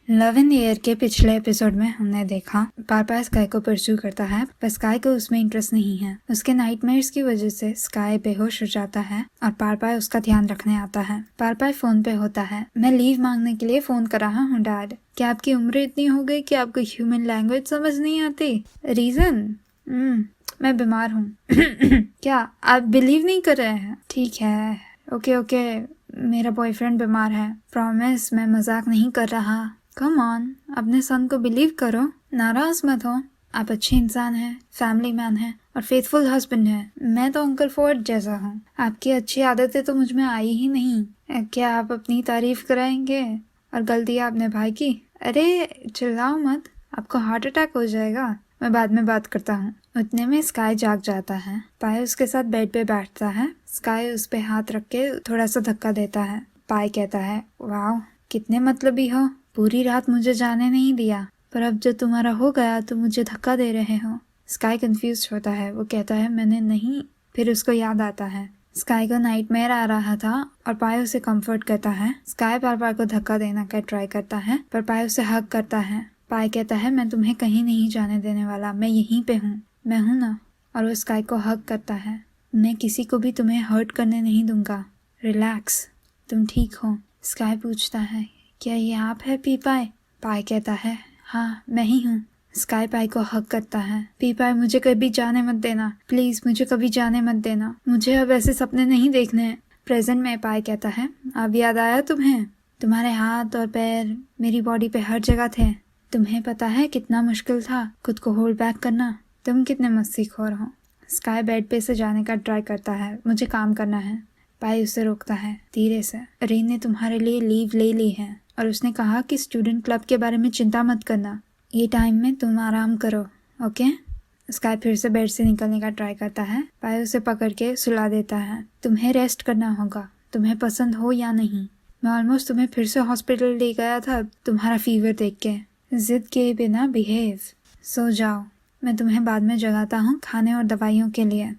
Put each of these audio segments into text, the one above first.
Love in the air के पिछले episode में हमने देखा पापा स्काई को परस्यू करता है पर स्काई को उसमें इंटरेस्ट नहीं है। उसके नाइटमेयर्स की वजह से स्काई बेहोश हो जाता है और पापा उसका ध्यान रखने आता है। पापा फोन पे होता है। मैं लीव मांगने के लिए फोन कर रहा हूँ डैड। क्या आपकी उम्र इतनी हो गई कि आपको ह्यूमन लैंग्वेज समझ नहीं आती? रीजन? मैं बीमार हूँ। क्या आप बिलीव नहीं कर रहे हैं? ठीक है, ओके, मेरा बॉयफ्रेंड बीमार है। प्रॉमिस मैं मजाक नहीं कर रहा। कम ऑन, अपने सन को बिलीव करो, नाराज मत हो। आप अच्छे इंसान हैं, फैमिली मैन हैं और फेथफुल हस्बैंड हैं। मैं तो अंकल फोर्ड जैसा हूँ। आपकी अच्छी आदतें तो मुझ में आई ही नहीं। क्या आप अपनी तारीफ कराएंगे? और गलती आपने भाई की। अरे चिल्लाओ मत, आपको हार्ट अटैक हो जाएगा। मैं बाद में बात करता हूँ। उतने में स्काई जाग जाता है। पाए उसके साथ बेड पे बैठता है। स्काई उस पे हाथ रख के थोड़ा सा धक्का देता है। पाए कहता है, वाह कितने मतलबी हो, पूरी रात मुझे जाने नहीं दिया, पर अब जो तुम्हारा हो गया तो मुझे धक्का दे रहे हो। स्काई कंफ्यूज होता है। वो कहता है मैंने नहीं। फिर उसको याद आता है स्काई को नाइटमेयर आ रहा था और पाए उसे कंफर्ट करता है। स्काई बार बार को धक्का देना का ट्राई करता है पर पाए उसे हग करता है। पाए कहता है मैं तुम्हें कहीं नहीं जाने देने वाला, मैं यहीं पे हूँ, मैं हूँ ना। और वो स्काई को हग करता है। मैं किसी को भी तुम्हें हर्ट करने नहीं दूंगा, रिलैक्स, तुम ठीक हो। स्काई पूछता है क्या ये आप है पीपाई? पाई कहता है हाँ मैं ही हूँ। स्काई पाई को हक करता है। पीपाई मुझे कभी जाने मत देना, प्लीज मुझे कभी जाने मत देना, मुझे अब ऐसे सपने नहीं देखने हैं। प्रेजेंट में पाई कहता है अब याद आया तुम्हें? तुम्हारे हाथ और पैर मेरी बॉडी पे हर जगह थे। तुम्हें पता है कितना मुश्किल था खुद को होल्ड बैक करना? तुम कितने मस्तीखोर हो। स्काई बेड पे से जाने का ट्राई करता है। मुझे काम करना है। पाई उसे रोकता है धीरे से। रीन ने तुम्हारे लिए लीव ले ली है और उसने कहा कि स्टूडेंट क्लब के बारे में चिंता मत करना, ये टाइम में तुम आराम करो, ओके? स्काई फिर से बेड से निकलने का ट्राई करता है। पाए उसे पकड़ के सुला देता है। तुम्हें रेस्ट करना होगा, तुम्हें पसंद हो या नहीं। मैं ऑलमोस्ट तुम्हें फिर से हॉस्पिटल ले गया था तुम्हारा फीवर देख के। जिद के बिना बिहेव। सो जाओ, मैं तुम्हें बाद में जगाता हूँ खाने और दवाइयों के लिए।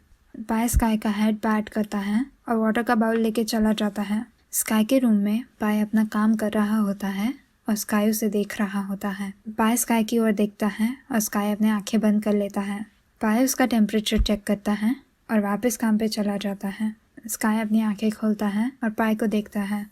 पाए स्काई का हेड पैट करता है और वाटर का बाउल लेके चला जाता है। स्काई के रूम में पाए अपना काम कर रहा होता है और स्काई उसे देख रहा होता है। पाए स्काई की ओर देखता है और स्काई अपने आंखें बंद कर लेता है। पाए उसका टेम्परेचर चेक करता है और वापस काम पे चला जाता है। स्काई अपनी आंखें खोलता है और पाए को देखता है।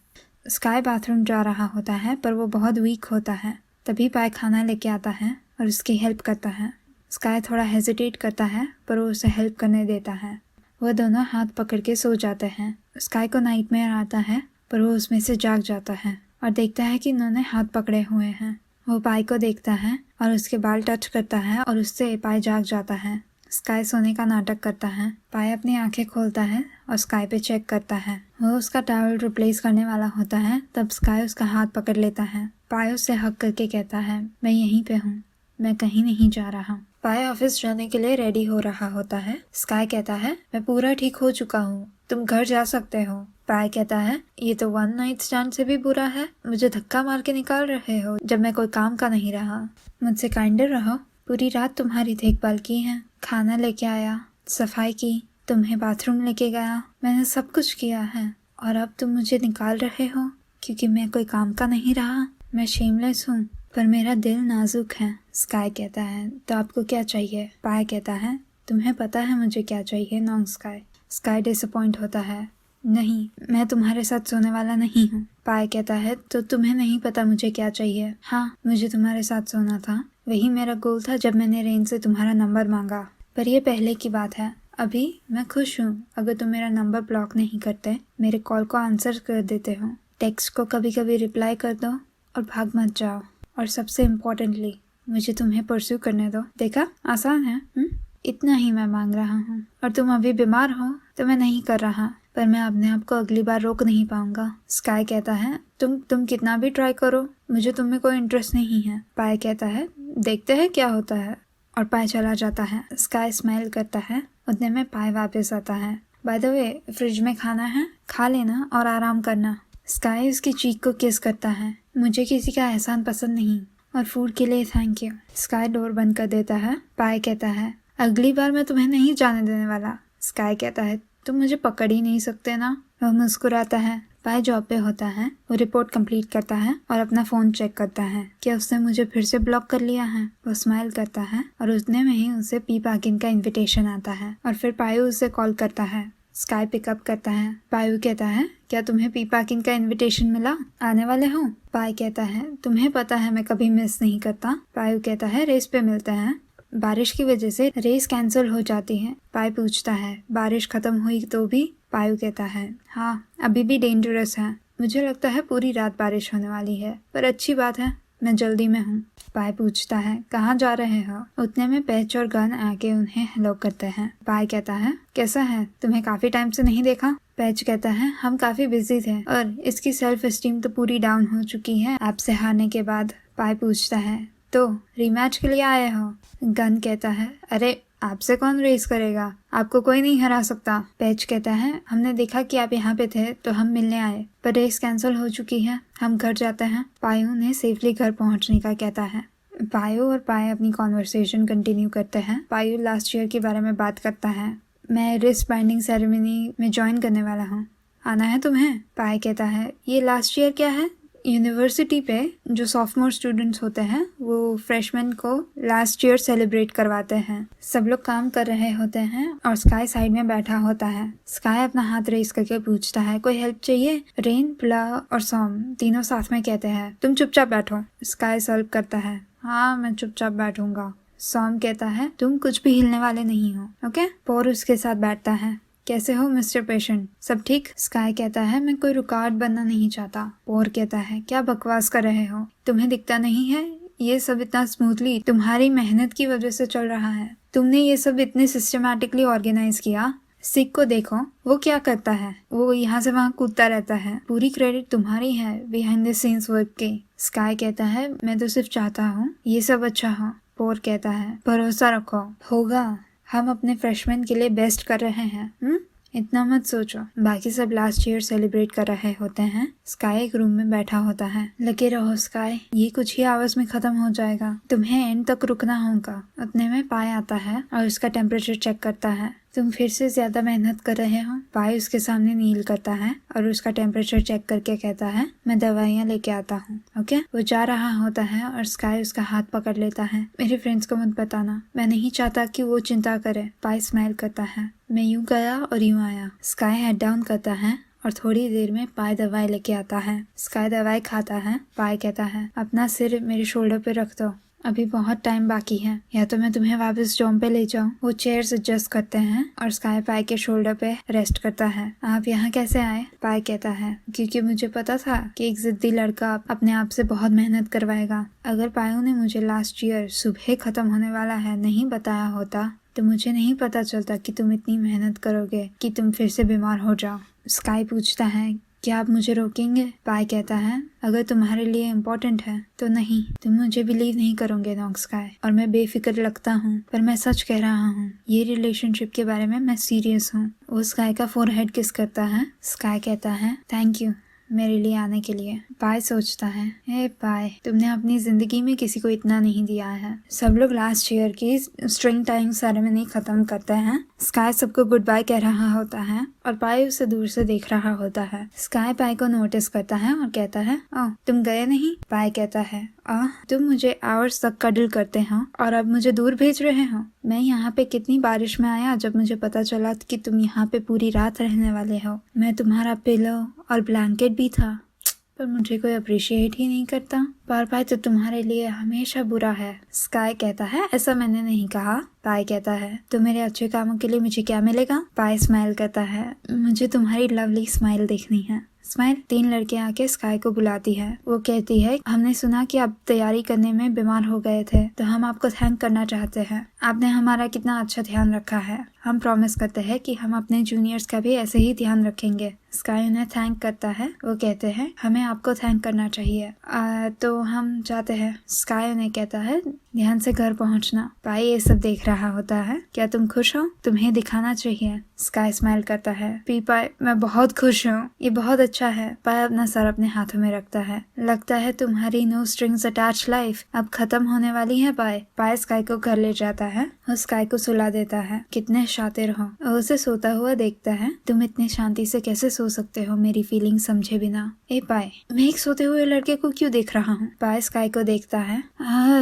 स्काई बाथरूम जा रहा होता है पर वो बहुत वीक होता है। तभी पाए खाना लेके आता है और उसकी हेल्प करता है। स्काई थोड़ा हेजिटेट करता है पर वो उसे हेल्प करने देता है। वह दोनों हाथ पकड़ के सो जाते हैं। स्काई को नाइटमेयर आता है पर वो उसमें से जाग जाता है और देखता है कि उन्होंने हाथ पकड़े हुए हैं। वो पाई को देखता है और उसके बाल टच करता है और उससे पाई जाग जाता है। स्काई सोने का नाटक करता है। पाई अपनी आंखें खोलता है और स्काई पे चेक करता है। वो उसका टॉवल रिप्लेस करने वाला होता है तब स्काई उसका हाथ पकड़ लेता है। पाई उससे हक करके कहता है मैं यहीं पे हूँ, मैं कहीं नहीं जा रहा। पाए ऑफिस जाने के लिए रेडी हो रहा होता है। स्काई कहता है मैं पूरा ठीक हो चुका हूँ, तुम घर जा सकते हो। पाए कहता है ये तो वन नाइट स्टैंड से भी बुरा है, मुझे धक्का मार के निकाल रहे हो जब मैं कोई काम का नहीं रहा। मुझसे काइंडर रहो, पूरी रात तुम्हारी देखभाल की है, खाना लेके आया, सफाई की, तुम्हें बाथरूम लेके गया, मैंने सब कुछ किया है और अब तुम मुझे निकाल रहे हो क्योंकि मैं कोई काम का नहीं रहा। मैं शेमलेस हूँ पर मेरा दिल नाजुक है। स्काई कहता है तो आपको क्या चाहिए? पाए कहता है तुम्हें पता है मुझे क्या चाहिए नॉन स्काई। स्काई डिसअपॉइंट होता है नहीं, मैं तुम्हारे साथ सोने वाला नहीं हूँ। पाए कहता है तो तुम्हें नहीं पता मुझे क्या चाहिए? हाँ, मुझे तुम्हारे साथ सोना था, वही मेरा गोल था जब मैंने रेन से तुम्हारा नंबर मांगा, पर यह पहले की बात है। अभी मैं खुश हूँ अगर तुम मेरा नंबर ब्लॉक नहीं करते, मेरे कॉल को आंसर कर देते हो, टेक्स्ट को कभी कभी रिप्लाई कर दो और भाग मत जाओ। और सबसे इम्पोर्टेंटली मुझे तुम्हें परस्यू करने दो। देखा, आसान है। इतना ही मैं मांग रहा हूँ। और तुम अभी बीमार हो तो मैं नहीं कर रहा, पर मैं अपने आप को अगली बार रोक नहीं पाऊंगा। स्काई कहता है तुम कितना भी ट्राई करो, मुझे तुम में कोई इंटरेस्ट नहीं है। पाए कहता है देखते हैं क्या होता है और पाए चला जाता है। स्काई स्माइल करता है। उतने में पाए वापस आता है। बाय द वे फ्रिज में खाना है, खा लेना और आराम करना। स्काई उसकी चीक को किस करता है। मुझे किसी का एहसान पसंद नहीं और फूड के लिए थैंक यू। स्काई डोर बंद कर देता है। पाए कहता है अगली बार मैं तुम्हें नहीं जाने देने वाला। स्काई कहता है तुम मुझे पकड़ ही नहीं सकते ना। वह मुस्कुराता है। पाई जॉब पे होता है, वो रिपोर्ट कंप्लीट करता है और अपना फ़ोन चेक करता है। क्या उसने मुझे फिर से ब्लॉक कर लिया है? वो स्माइल करता है और उतने में ही उसे पी पार्किंग का इनविटेशन आता है और फिर पायु उसे कॉल करता है। स्काई पिकअप करता है। पायु कहता है, क्या तुम्हें पी पार्किंग का इनविटेशन मिला? आने वाले हो? पाई कहता है, तुम्हें पता है मैं कभी मिस नहीं करता। पायु कहता है, रेस पे मिलते हैं। बारिश की वजह से रेस कैंसिल हो जाती है। पाई पूछता है, बारिश खत्म हुई तो भी? पायु कहता है, हाँ अभी भी डेंजरस है। मुझे लगता है पूरी रात बारिश होने वाली है, पर अच्छी बात है मैं जल्दी में हूँ। पाई पूछता है, कहाँ जा रहे हो? उतने में पैच और गन आके उन्हें हेलो करते हैं। पाई कहता है, कैसा है? तुम्हें काफी टाइम से नहीं देखा। पैच कहता है, हम काफी बिजी थे और इसकी सेल्फ एस्टीम तो पूरी डाउन हो चुकी है आपसे हारने के बाद। पाई पूछता है, तो रीमैच के लिए आए हो? गन कहता है, अरे आपसे कौन रेस करेगा, आपको कोई नहीं हरा सकता। पैच कहता है, हमने देखा कि आप यहाँ पे थे तो हम मिलने आए, पर रेस कैंसिल हो चुकी है, हम घर जाते हैं। पायु ने सेफली घर पहुँचने का कहता है। पायु और पाए अपनी कॉन्वर्सेशन कंटिन्यू करते हैं। पायु लास्ट ईयर के बारे में बात करता है। मैं रिस्ट बाइंडिंग सेरेमनी में ज्वाइन करने वाला हूँ, आना है तुम्हें? पाए कहता है, ये लास्ट ईयर क्या है? यूनिवर्सिटी पे जो सॉफ्टमोर स्टूडेंट्स होते हैं वो फ्रेशमैन को लास्ट ईयर सेलिब्रेट करवाते हैं। सब लोग काम कर रहे होते हैं और स्काई साइड में बैठा होता है। स्काई अपना हाथ रेस करके पूछता है, कोई हेल्प चाहिए? रेन, पुला और सॉम तीनों साथ में कहते हैं, तुम चुपचाप बैठो। स्काई सॉल्व करता है, हाँ मैं चुपचाप बैठूंगा। सॉम कहता है, तुम कुछ भी हिलने वाले नहीं हो, ओके? पोर उसके साथ बैठता है, कैसे हो मिस्टर पेशेंट, सब ठीक? स्काई कहता है, मैं कोई रुकावट बनना नहीं चाहता। पोर कहता है, क्या बकवास कर रहे हो, तुम्हें दिखता नहीं है ये सब इतना स्मूथली तुम्हारी मेहनत की वजह से चल रहा है। तुमने ये सब इतने सिस्टमैटिकली ऑर्गेनाइज किया। सिक को देखो, वो क्या करता है, वो यहाँ से वहाँ कूदता रहता है, पूरी क्रेडिट तुम्हारी है बिहाइंड द सीन्स वर्क की। स्काई कहता है, मैं तो सिर्फ चाहता हूँ ये सब अच्छा हो। पोर कहता है, भरोसा रखो, होगा, हम अपने फ्रेशमैन के लिए बेस्ट कर रहे हैं। इतना मत सोचो। बाकी सब लास्ट ईयर सेलिब्रेट कर रहे होते हैं। स्काई एक रूम में बैठा होता है। लगे रहो स्काई, ये कुछ ही आवर्स में खत्म हो जाएगा, तुम्हें एंड तक रुकना होगा। उतने में पाए आता है और उसका टेम्परेचर चेक करता है। तुम फिर से ज्यादा मेहनत कर रहे हो। पाए उसके सामने नील करता है और उसका टेम्परेचर चेक करके कहता है, मैं दवाइयाँ लेके आता हूँ, ओके? वो जा रहा होता है और स्काई उसका हाथ पकड़ लेता है। मेरे फ्रेंड्स को मत बताना, मैं नहीं चाहता कि वो चिंता करे। पाए स्माइल करता है, मैं यूं गया और यूं आया। स्काई हेड डाउन करता है और थोड़ी देर में पाए दवाई लेके आता है। स्काई दवाई खाता है। पाए कहता है, अपना सिर मेरे शोल्डर पे रख दो, अभी बहुत टाइम बाकी है, या तो मैं तुम्हें वापस जॉम पे ले जाऊं। वो चेयर्स एडजस्ट करते हैं और स्काई पाई के शोल्डर पे रेस्ट करता है। आप यहाँ कैसे आए? पाई कहता है, क्योंकि मुझे पता था कि एक जिद्दी लड़का अपने आप से बहुत मेहनत करवाएगा। अगर पायु ने मुझे लास्ट ईयर सुबह खत्म होने वाला है नहीं बताया होता तो मुझे नहीं पता चलता कि तुम इतनी मेहनत करोगे कि तुम फिर से बीमार हो जाओ। स्काई पूछता है, क्या आप मुझे रोकेंगे? पाई कहता है, अगर तुम्हारे लिए इम्पोर्टेंट है तो नहीं। तुम मुझे बिलीव नहीं करोगे नॉक स्काई, और मैं बेफिक्र लगता हूँ, पर मैं सच कह रहा हूँ, ये रिलेशनशिप के बारे में मैं सीरियस हूँ। वो स्काई का फोरहेड किस करता है। स्काई कहता है, थैंक यू मेरे लिए आने के लिए। पाई सोचता है, हे पाई, तुमने अपनी जिंदगी में किसी को इतना नहीं दिया है। सब लोग लास्ट ईयर की स्ट्रिंग टाइम सेरेमनी खत्म करते हैं। स्काई सबको गुड बाय कह रहा होता है और पाई उसे दूर से देख रहा होता है। स्काई पाई को नोटिस करता है और कहता है, ओह तुम गए नहीं? पाई कहता है, तुम मुझे आवर्स तक कडल करते हो और अब मुझे दूर भेज रहे हो। मैं यहाँ पे कितनी बारिश में आया जब मुझे पता चला कि तुम यहाँ पे पूरी रात रहने वाले हो। मैं तुम्हारा पिलो और ब्लैंकेट भी था, पर मुझे कोई अप्रिशिएट ही नहीं करता। पर पाई तो तुम्हारे लिए हमेशा बुरा है। स्काई कहता है, ऐसा मैंने नहीं कहा। पाई कहता है, तो मेरे अच्छे कामों के लिए मुझे क्या मिलेगा? पाई स्माइल करता है, मुझे तुम्हारी लवली स्माइल देखनी है। स्माइल। 3 लड़कियां आके स्काई को बुलाती है। वो कहती है, हमने सुना कि आप तैयारी करने में बीमार हो गए थे, तो हम आपको थैंक करना चाहते हैं। आपने हमारा कितना अच्छा ध्यान रखा है। हम प्रॉमिस करते हैं कि हम अपने जूनियर्स का भी ऐसे ही ध्यान रखेंगे। स्काई उन्हें थैंक करता है। वो कहते हैं, हमें आपको थैंक करना चाहिए, तो हम चाहते हैं। स्काई उन्हें कहता है, ध्यान से घर पहुंचना। पाई ये सब देख रहा होता है। क्या तुम खुश हो? तुम्हें दिखाना चाहिए। स्काई स्माइल करता है। पी पाई, मैं बहुत खुश हूँ, ये बहुत अच्छा है। पाई अपना सर अपने हाथों में रखता है। लगता है तुम्हारी नो स्ट्रिंग्स अटैच लाइफ अब खत्म होने वाली है। पाई स्काई को घर ले जाता है और स्काई को सुला देता है। कितने शातिर हो। वो उसे सोता हुआ देखता है। तुम इतनी शांति से कैसे सो सकते हो मेरी फीलिंग समझे बिना? ए पाई, मैं एक सोते हुए लड़के को क्यों देख रहा हूँ? पाई स्काई को देखता है।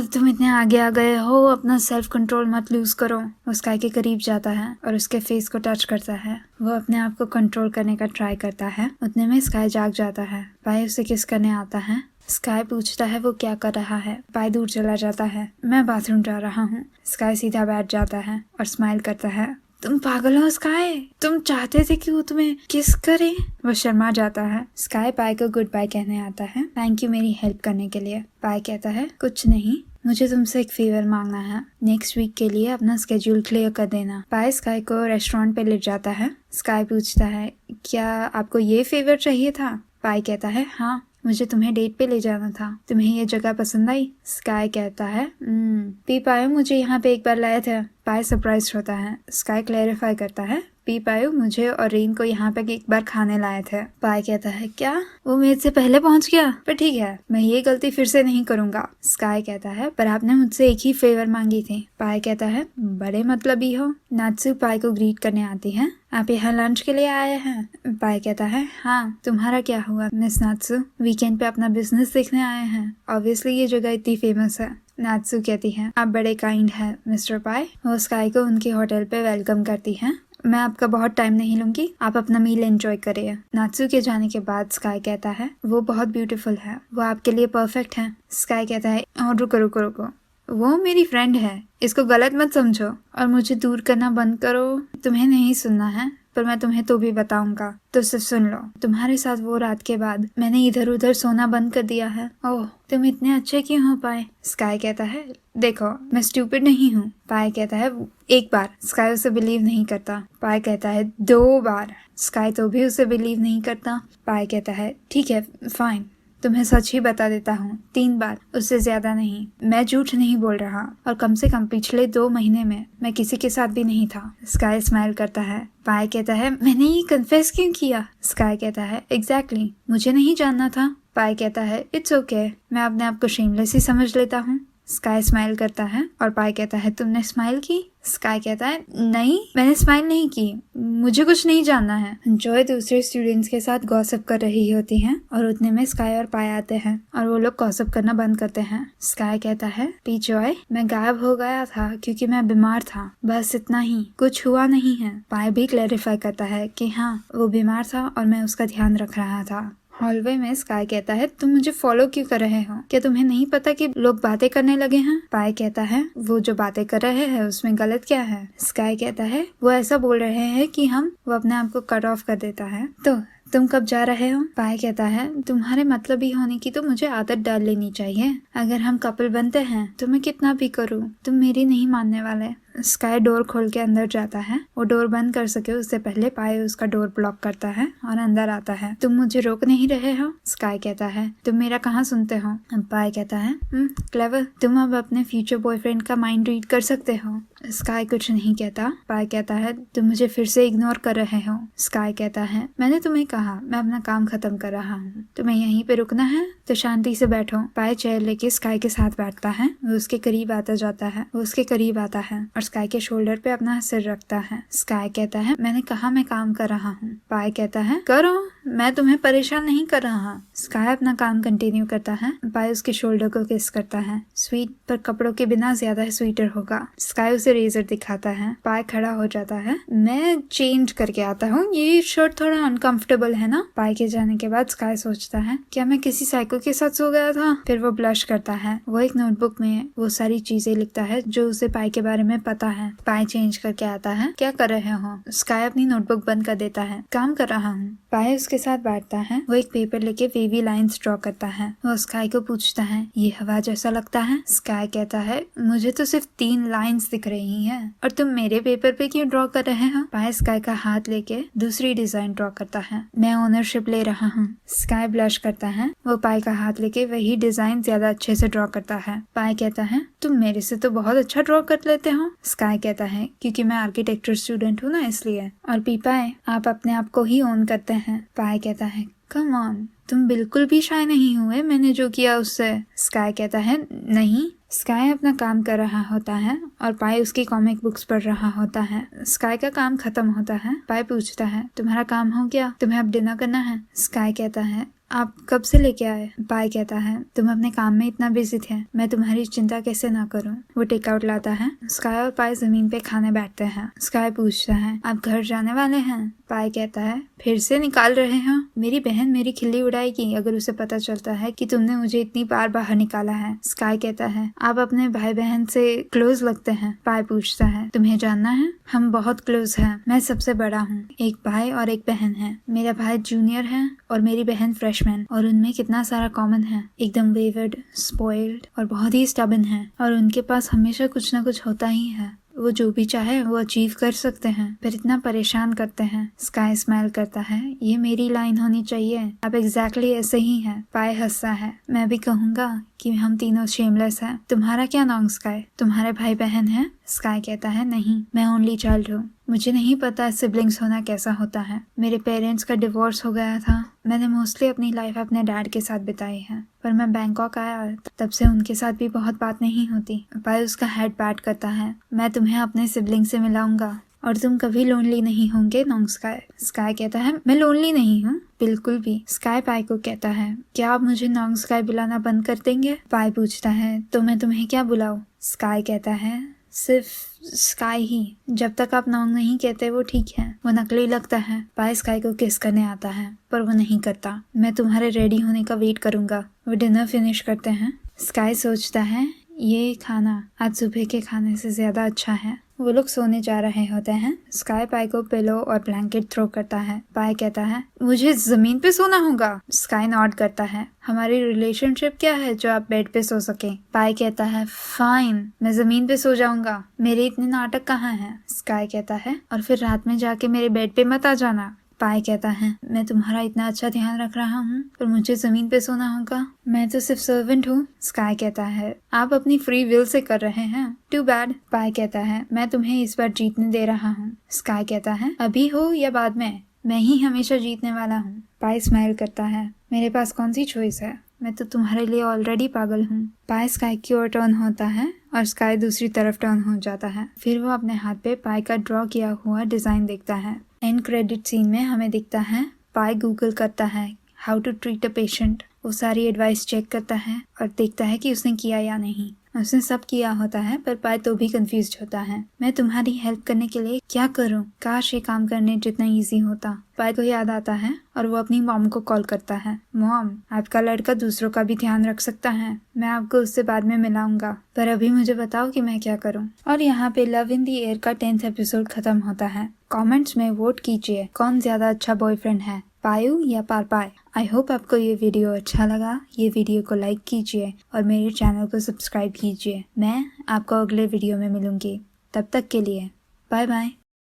तुम इतने आगे आ गए हो, अपना सेल्फ कंट्रोल मत लूज करो। वो स्काई के करीब जाता है और उसके फेस को टच करता है। वो अपने आप को कंट्रोल करने का ट्राई करता है। उतने में स्काई जाग जाता है। पाई उसे किस करने आता है। स्काई पूछता है वो क्या कर रहा है। पाई दूर चला जाता है। मैं बाथरूम जा रहा हूँ। स्काई सीधा बैठ जाता है और स्माइल करता है। तुम पागल हो स्काई, तुम चाहते थे कि वो तुम्हें किस करे? वो शर्मा जाता है। स्काई पाई को गुड बाय कहने आता है। थैंक यू मेरी हेल्प करने के लिए। पाई कहता है कुछ नहीं, मुझे तुमसे एक फेवर मांगना है। नेक्स्ट वीक के लिए अपना स्केड्यूल क्लियर कर देना। पाई स्काई को रेस्टोरेंट पे ले जाता है। स्काई पूछता है क्या आपको ये फेवर चाहिए था? पाई कहता है हाँ, मुझे तुम्हें डेट पे ले जाना था। तुम्हें ये जगह पसंद आई? स्काई कहता है पी पायो मुझे यहाँ पे एक बार लाए थे। पाई सरप्राइज होता है। स्काई क्लैरिफाई करता है पी पायो मुझे और रीन को यहाँ पे एक बार खाने लाए थे। पाई कहता है क्या वो मेरे से पहले पहुँच गया? पर ठीक है, मैं ये गलती फिर से नहीं करूँगा। स्काई कहता है पर आपने मुझसे एक ही फेवर मांगी थी। पाई कहता है बड़े मतलबी हो। नात्सु पाई को ग्रीट करने आती है। आप यहाँ लंच के लिए आए हैं? पाई कहता है हाँ, तुम्हारा क्या हुआ मिस नात्सु? वीकेंड पे अपना बिजनेस देखने आए हैं? ऑब्वियसली ये जगह इतनी फेमस है। नात्सु कहती है आप बड़े काइंड हैं मिस्टर पाई। वो स्काई को उनके होटल पे वेलकम करती है। मैं आपका बहुत टाइम नहीं लूंगी, आप अपना मील एंजॉय करिए। नात्सु के जाने के बाद स्काई कहता है वो बहुत ब्यूटीफुल है, वो आपके लिए परफेक्ट है। स्काई कहता है और रुको रुको रुको, वो मेरी फ्रेंड है, इसको गलत मत समझो और मुझे दूर करना बंद करो। तुम्हें नहीं सुनना है पर मैं तुम्हें तो भी बताऊंगा, तो सिर्फ सुन लो। तुम्हारे साथ वो रात के बाद मैंने इधर उधर सोना बंद कर दिया है। ओह तुम इतने अच्छे क्यों हो पाए? स्काई कहता है देखो मैं स्टूपिड नहीं हूँ। पाई कहता है एक बार। स्काई उसे बिलीव नहीं करता। पाई कहता है 2 बार। स्काई तो भी उसे बिलीव नहीं करता। पाई कहता है ठीक है फाइन, तुम्हें सच ही बता देता हूँ 3 बार, उससे ज्यादा नहीं। मैं झूठ नहीं बोल रहा और कम से कम पिछले 2 महीने में मैं किसी के साथ भी नहीं था। स्काई स्माइल करता है। पाई कहता है मैंने ये कन्फेस क्यों किया? स्काई कहता है एग्जैक्टली, मुझे नहीं जानना था। पाई कहता है इट्स ओके, मैं अपने आप को शेमलेस ही समझ लेता हूँ। स्काई स्माइल करता है और पाई कहता है तुमने स्माइल की? स्काई कहता है नहीं, मैंने स्माइल नहीं की, मुझे कुछ नहीं जानना है। जॉय दूसरे स्टूडेंट्स के साथ गॉसिप कर रही होती हैं और उतने में स्काई और पाई आते हैं और वो लोग गॉसिप करना बंद करते हैं। स्काई कहता है पी जॉय, मैं गायब हो गया था क्योंकि मैं बीमार था, बस इतना ही, कुछ हुआ नहीं है। पाई भी क्लैरिफाई करता है कि हाँ वो बीमार था और मैं उसका ध्यान रख रहा था। हॉलवे में स्काई कहता है तुम मुझे फॉलो क्यों कर रहे हो? क्या तुम्हें नहीं पता कि लोग बातें करने लगे हैं? पाई कहता है वो जो बातें कर रहे हैं उसमें गलत क्या है? स्काई कहता है वो ऐसा बोल रहे हैं कि वो अपने आप को कट ऑफ कर देता है। तो तुम कब जा रहे हो? पाई कहता है तुम्हारे मतलबी होने की तो मुझे आदत डाल लेनी चाहिए। अगर हम कपल बनते हैं तो मैं कितना भी करूँ, तुम मेरी नहीं मानने वाले। स्काई डोर खोल के अंदर जाता है। वो डोर बंद कर सके उससे पहले पाई उसका डोर ब्लॉक करता है और अंदर आता है। तुम मुझे रोक नहीं रहे हो? स्काई कहता है तुम मेरा कहाँ सुनते हो? पाई कहता है क्लेवर, तुम अब अपने फ्यूचर बॉयफ्रेंड का माइंड रीड कर सकते हो। स्काई कुछ नहीं कहता। पाई कहता है तुम मुझे फिर से इग्नोर कर रहे हो। स्काई कहता है मैंने तुम्हें कहा मैं अपना काम खत्म कर रहा हूँ, तुम्हें यहीं पे रुकना है तो शांति से बैठो। पाई चेयर लेके स्काई के साथ बैठता है। वो उसके करीब आता जाता है। वो उसके करीब आता है और स्काई के शोल्डर पे अपना सिर रखता है। स्काई कहता है मैंने कहा मैं काम कर रहा हूँ। पाई कहता है करो, मैं तुम्हें परेशान नहीं कर रहा। स्काई अपना काम कंटिन्यू करता है। पाई उसके शोल्डर को किस करता है। स्वीट पर कपड़ों के बिना ज्यादा स्वीटर होगा। स्काई उसे रेजर दिखाता है। पाई खड़ा हो जाता है। मैं चेंज करके आता हूँ, ये शर्ट थोड़ा अनकंफर्टेबल है ना? पाई के जाने के बाद स्काई सोचता है क्या मैं किसी साइको के साथ सो गया था? फिर वो ब्लश करता है। वो एक नोटबुक में वो सारी चीजें लिखता है जो उसे पाई के बारे में पता है। पाई चेंज करके आता है। क्या कर रहे हो? स्काई अपनी नोटबुक बंद कर देता है। काम कर रहा हूँ। पाई उसके उसके साथ बांटता है। वो एक पेपर लेके वेवी लाइंस ड्रॉ करता है। वो स्काई को पूछता है, ये हवा जैसा लगता है? स्काई कहता है, मुझे तो सिर्फ 3 लाइंस दिख रही हैं और तुम मेरे पेपर पे क्यों ड्रॉ कर रहे हो? पाई स्काई का हाथ लेके दूसरी डिजाइन ड्रॉ करता है। मैं ओनरशिप ले रहा हूँ। स्काई ब्लश करता है। वो पाई का हाथ लेके वही डिजाइन ज्यादा अच्छे से ड्रॉ करता है। पाई कहता है, तुम मेरे से तो बहुत अच्छा ड्रॉ कर लेते हो। स्काई कहता है, क्योंकि मैं आर्किटेक्चर स्टूडेंट हूँ ना, इसलिए। और पी पाई, आप अपने आप को ही ओन करते हैं। पाई कहता है, कम ऑन, तुम बिल्कुल भी शाय नहीं हुए मैंने जो किया उससे। स्काई कहता है, नहीं। स्काई अपना काम कर रहा होता है और पाई उसकी कॉमिक बुक्स पढ़ रहा होता है। स्काई का काम खत्म होता है। पाई पूछता है, तुम्हारा काम हो गया? तुम्हें अब डिनर करना है? स्काई कहता है, आप कब से लेके आए? पाई कहता है, तुम अपने काम में इतना बिजी थे, मैं तुम्हारी चिंता कैसे ना करूं। वो टेकआउट लाता है। स्काई और पाई जमीन पे खाने बैठते हैं। स्काई पूछता है, आप घर जाने वाले हैं? पाई कहता है, फिर से निकाल रहे हो? मेरी बहन मेरी खिल्ली उड़ाएगी अगर उसे पता चलता है कि तुमने मुझे इतनी बार बाहर निकाला है। स्काई कहता है, आप अपने भाई बहन से क्लोज लगते हैं। पाई पूछता है, तुम्हें जानना है? हम बहुत क्लोज हैं। मैं सबसे बड़ा हूँ। एक भाई और एक बहन है। मेरा भाई जूनियर है और मेरी बहन फ्रेशमैन, और उनमें कितना सारा कॉमन है। एकदम वेवर्ड, स्पॉइल्ड और बहुत ही स्टबन है, और उनके पास हमेशा कुछ ना कुछ होता ही है। वो जो भी चाहे वो अचीव कर सकते हैं, पर इतना परेशान करते हैं। स्काई स्माइल करता है, ये मेरी लाइन होनी चाहिए, आप एग्जैक्टली ऐसे ही हैं। पाई हंसता है, मैं भी कहूँगा कि हम तीनों शेमलेस हैं। तुम्हारा क्या नाम स्काई? तुम्हारे भाई बहन हैं? स्काई कहता है, नहीं, मैं ओनली चाइल्ड हूँ। मुझे नहीं पता सिबलिंग्स होना कैसा होता है। मेरे पेरेंट्स का डिवोर्स हो गया था। मैंने मोस्टली अपनी लाइफ अपने डैड के साथ बिताई है, पर मैं बैंकॉक आया तब से उनके साथ भी बहुत बात नहीं होती। पाई उसका हेड पैट करता है। मैं तुम्हें अपने सिबलिंग से मिलाऊंगा और तुम कभी लोनली नहीं होंगे नॉन्ग स्काई। स्काई कहता है, मैं लोनली नहीं हूँ, बिल्कुल भी। स्काई पाई को कहता है, क्या आप मुझे नॉन्ग स्काई बुलाना बंद कर देंगे? पाई पूछता है, तो मैं तुम्हें क्या बुलाऊं? स्काई कहता है, सिर्फ स्काई ही। जब तक आप नॉन्ग नहीं कहते वो ठीक है। वो नकली लगता है। पाई स्काई को किस करने आता है, पर वो नहीं करता। मैं तुम्हारे रेडी होने का वेट करूंगा। वो डिनर फिनिश करते हैं। स्काई सोचता है, ये खाना आज सुबह के खाने से ज्यादा अच्छा है। वो लोग सोने जा रहे होते हैं। स्काई पाई को पिलो और ब्लैंकेट थ्रो करता है। पाई कहता है, मुझे जमीन पे सोना होगा। स्काई नॉड करता है, हमारी रिलेशनशिप क्या है जो आप बेड पे सो सके? पाई कहता है, फाइन, मैं जमीन पे सो जाऊंगा। मेरे इतने नाटक कहाँ हैं? स्काई कहता है, और फिर रात में जाके मेरे बेड पे मत आ जाना। पाई कहता है, मैं तुम्हारा इतना अच्छा ध्यान रख रहा हूँ, पर मुझे जमीन पे सोना होगा। मैं तो सिर्फ सर्वेंट हूँ। स्काई कहता है, आप अपनी फ्री विल से कर रहे हैं। To bad. पाई कहता है, मैं तुम्हें इस बार जीतने दे रहा हूँ। स्काई कहता है, अभी हो या बाद में, मैं ही हमेशा जीतने वाला हूँ। पाई स्माइल करता है, मेरे पास कौन सी चॉइस है, मैं तो तुम्हारे लिए ऑलरेडी पागल हूँ। पाई स्काई की ओर टर्न होता है और स्काई दूसरी तरफ टर्न हो जाता है। फिर वो अपने हाथ पे पाई का ड्रॉ किया हुआ डिजाइन देखता है। एंड क्रेडिट सीन में हमें दिखता है पाई गूगल करता है how to treat a patient. वो सारी एडवाइस चेक करता है और देखता है कि उसने किया या नहीं। उसने सब किया होता है, पर पाई तो भी कंफ्यूज होता है। मैं तुम्हारी हेल्प करने के लिए क्या करूं? काश ये काम करने जितना इजी होता। पाई को याद आता है और वो अपनी मॉम को कॉल करता है। मॉम, आपका लड़का दूसरों का भी ध्यान रख सकता है। मैं आपको उससे बाद में मिलाऊंगा, पर अभी मुझे बताओ कि मैं क्या करूं। और यहाँ पे लव इन दी एयर का 10th एपिसोड खत्म होता है। कमेंट्स में वोट कीजिए, कौन ज्यादा अच्छा बॉयफ्रेंड है, पायु या पारपाई। आई होप आपको ये वीडियो अच्छा लगा। ये वीडियो को लाइक कीजिए और मेरे चैनल को सब्सक्राइब कीजिए। मैं आपको अगले वीडियो में मिलूंगी। तब तक के लिए बाय बाय।